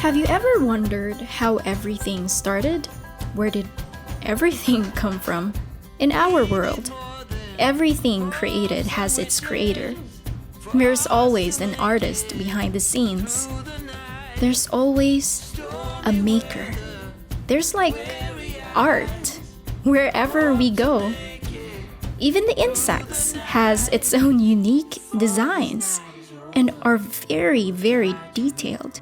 Have you ever wondered how everything started? Where did everything come from? In our world, everything created has its creator. There's always an artist behind the scenes. There's always a maker. There's like art wherever we go. Even the insects has its own unique designs and are very, very detailed.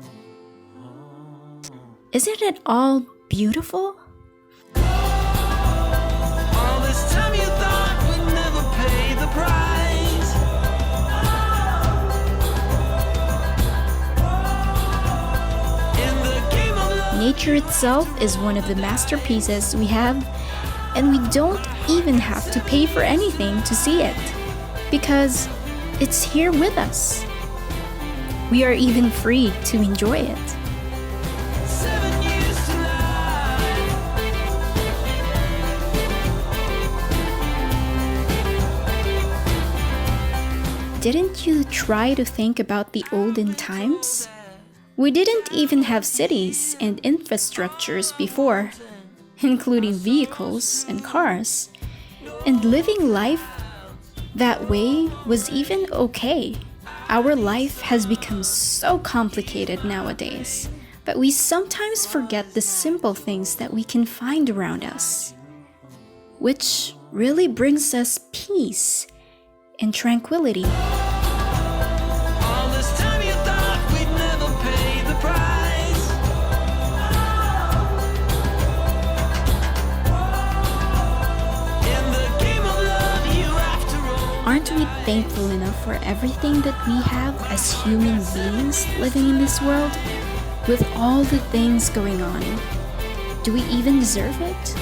Isn't it all beautiful? All this time you thought we'd never pay the price. In the game of love. Nature itself is one of the masterpieces we have, and we don't even have to pay for anything to see it, because it's here with us. We are even free to enjoy it. 7 years to life. Didn't you try to think about the olden times? We didn't even have cities and infrastructures before, including vehicles and cars. And living life that way was even okay. Our life has become so complicated nowadays, but we sometimes forget the simple things that we can find around us, which really brings us peace and tranquility. All this time you thought we'd never pay the price. In the game of love, you have to roll. Aren't we thankful enough for everything that we have as human beings living in this world? With all the things going on, do we even deserve it?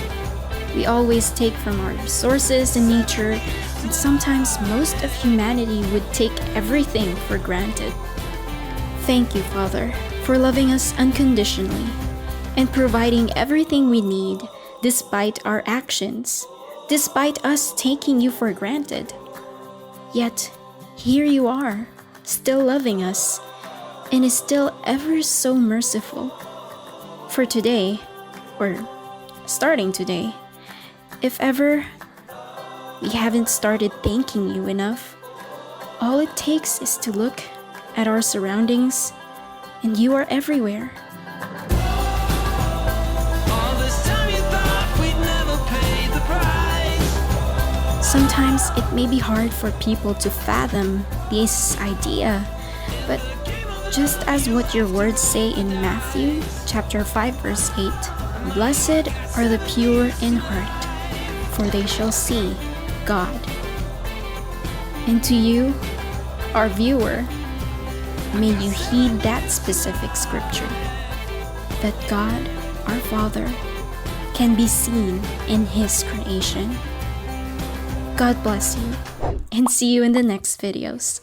We always take from our resources and nature, and sometimes most of humanity would take everything for granted. Thank you, Father, for loving us unconditionally and providing everything we need despite our actions, despite us taking you for granted. Yet, here you are, still loving us, and is still ever so merciful. For today, or starting today, if ever we haven't started thanking you enough, all it takes is to look at our surroundings, and you are everywhere. All this time you thought we'd never pay the price. Sometimes it may be hard for people to fathom this idea, but just as what your words say in Matthew chapter 5 verse 8, "Blessed are the pure in heart, for they shall see God." And to you, our viewer, may you heed that specific scripture, that God, our Father, can be seen in His creation. God bless you, and see you in the next videos.